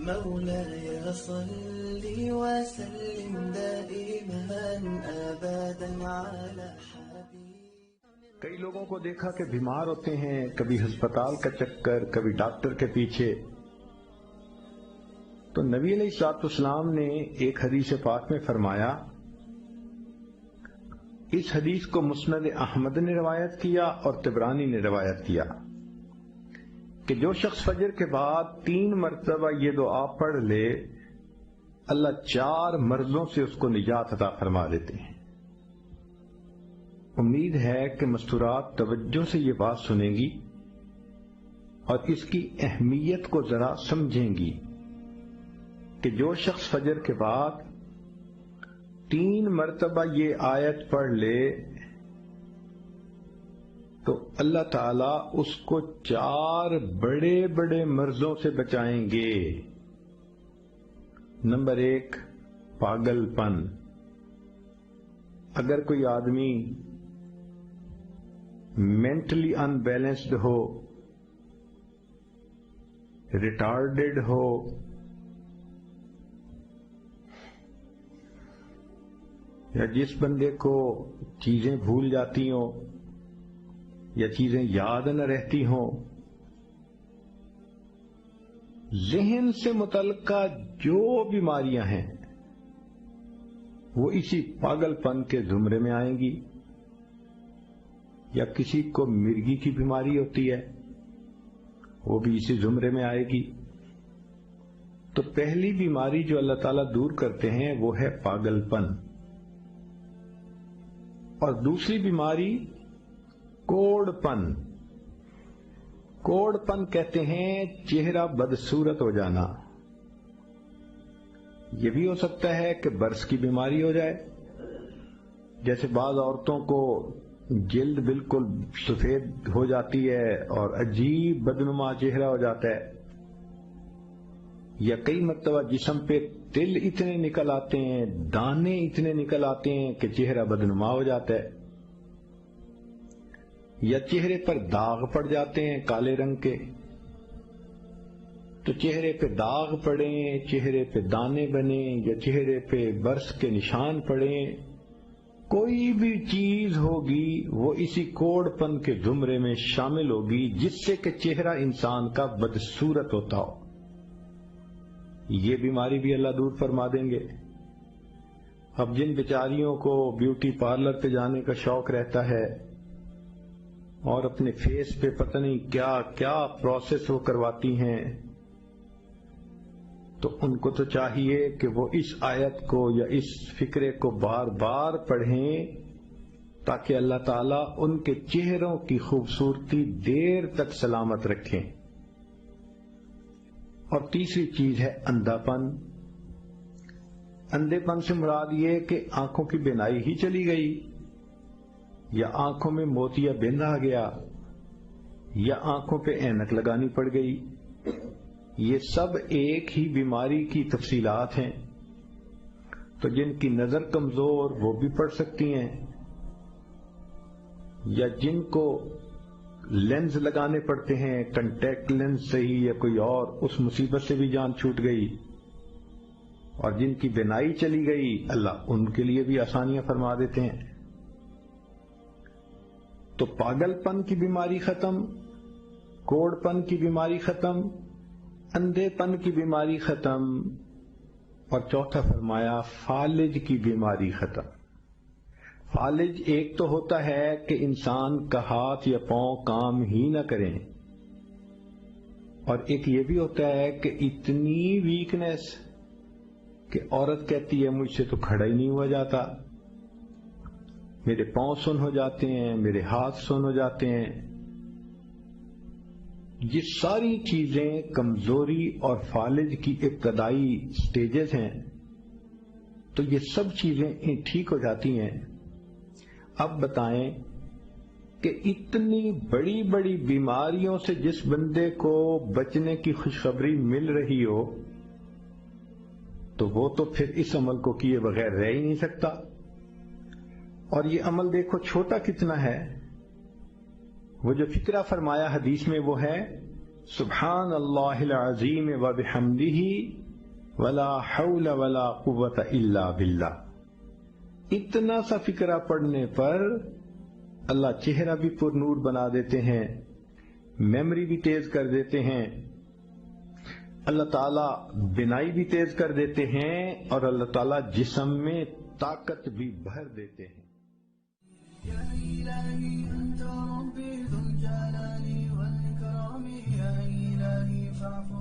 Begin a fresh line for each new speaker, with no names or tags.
مولاي صل وسلم دائما ابدا على حبيبك.
کئی لوگوں کو دیکھا کہ بیمار ہوتے ہیں، کبھی ہسپتال کا چکر، کبھی ڈاکٹر کے پیچھے. تو نبی علیہ الصلوۃ والسلام نے ایک حدیث پاک میں فرمایا، اس حدیث کو مسند احمد نے روایت کیا اور طبرانی نے روایت کیا کہ جو شخص فجر کے بعد 3 مرتبہ یہ دعا پڑھ لے، اللہ 4 مرضوں سے اس کو نجات عطا فرما دیتے ہیں. امید ہے کہ مستورات توجہ سے یہ بات سنیں گی اور اس کی اہمیت کو ذرا سمجھیں گی کہ جو شخص فجر کے بعد 3 مرتبہ یہ آیت پڑھ لے تو اللہ تعالیٰ اس کو 4 بڑے بڑے مرضوں سے بچائیں گے. نمبر 1، پاگل پن. اگر کوئی آدمی مینٹلی ان بیلنسڈ ہو، ریٹارڈڈ ہو، یا جس بندے کو چیزیں بھول جاتی ہوں یا چیزیں یاد نہ رہتی ہوں، ذہن سے متعلقہ جو بیماریاں ہیں وہ اسی پاگل پن کے زمرے میں آئیں گی. یا کسی کو مرگی کی بیماری ہوتی ہے، وہ بھی اسی زمرے میں آئے گی. تو پہلی بیماری جو اللہ تعالیٰ دور کرتے ہیں وہ ہے پاگل پن. اور دوسری بیماری کوڑ پن. کوڑ پن کہتے ہیں چہرہ بدصورت ہو جانا. یہ بھی ہو سکتا ہے کہ برس کی بیماری ہو جائے، جیسے بعض عورتوں کو جلد بالکل سفید ہو جاتی ہے اور عجیب بدنما چہرہ ہو جاتا ہے. یا کئی مرتبہ جسم پہ تل اتنے نکل آتے ہیں، دانے اتنے نکل آتے ہیں کہ چہرہ بدنما ہو جاتا ہے. یا چہرے پر داغ پڑ جاتے ہیں کالے رنگ کے. تو چہرے پہ داغ پڑیں، چہرے پہ دانے بنیں، یا چہرے پہ برس کے نشان پڑیں، کوئی بھی چیز ہوگی وہ اسی کوڑ پن کے زمرے میں شامل ہوگی، جس سے کہ چہرہ انسان کا بدصورت ہوتا ہو. یہ بیماری بھی اللہ دور فرما دیں گے. اب جن بیچاریوں کو بیوٹی پارلر پہ جانے کا شوق رہتا ہے اور اپنے فیس پہ پتہ نہیں کیا کیا پروسیس وہ کرواتی ہیں، تو ان کو تو چاہیے کہ وہ اس آیت کو یا اس فکرے کو بار بار پڑھیں تاکہ اللہ تعالیٰ ان کے چہروں کی خوبصورتی دیر تک سلامت رکھیں. اور تیسری چیز ہے اندھا پن. اندھے پن سے مراد یہ کہ آنکھوں کی بینائی ہی چلی گئی، یا آنکھوں میں موتیا بند آ گیا، یا آنکھوں پہ اینک لگانی پڑ گئی. یہ سب ایک ہی بیماری کی تفصیلات ہیں. تو جن کی نظر کمزور وہ بھی پڑھ سکتی ہیں، یا جن کو لینز لگانے پڑتے ہیں، کنٹیکٹ لینز صحیح یا کوئی اور، اس مصیبت سے بھی جان چھوٹ گئی. اور جن کی بینائی چلی گئی اللہ ان کے لیے بھی آسانیاں فرما دیتے ہیں. تو پاگل پن کی بیماری ختم، کوڑ پن کی بیماری ختم، اندھے پن کی بیماری ختم، اور چوتھا فرمایا فالج کی بیماری ختم. فالج ایک تو ہوتا ہے کہ انسان کا ہاتھ یا پاؤں کام ہی نہ کریں، اور ایک یہ بھی ہوتا ہے کہ اتنی ویکنیس کہ عورت کہتی ہے مجھ سے تو کھڑا ہی نہیں ہوا جاتا، میرے پاؤں سن ہو جاتے ہیں، میرے ہاتھ سن ہو جاتے ہیں. یہ ساری چیزیں کمزوری اور فالج کی ابتدائی سٹیجز ہیں. تو یہ سب چیزیں ٹھیک ہو جاتی ہیں. اب بتائیں کہ اتنی بڑی بڑی بیماریوں سے جس بندے کو بچنے کی خوشخبری مل رہی ہو تو وہ تو پھر اس عمل کو کیے بغیر رہ ہی نہیں سکتا. اور یہ عمل دیکھو چھوٹا کتنا ہے. وہ جو فکرہ فرمایا حدیث میں وہ ہے سبحان اللہ العظیم و بحمدہ ولا حول ولا قوت الا باللہ. اتنا سا فقرہ پڑھنے پر اللہ چہرہ بھی پر نور بنا دیتے ہیں، میموری بھی تیز کر دیتے ہیں، اللہ تعالیٰ بینائی بھی تیز کر دیتے ہیں، اور اللہ تعالیٰ جسم میں طاقت بھی بھر دیتے ہیں.
يا إلهي أنت ربي ذو الجلال والإكرام، يا إلهي فاعف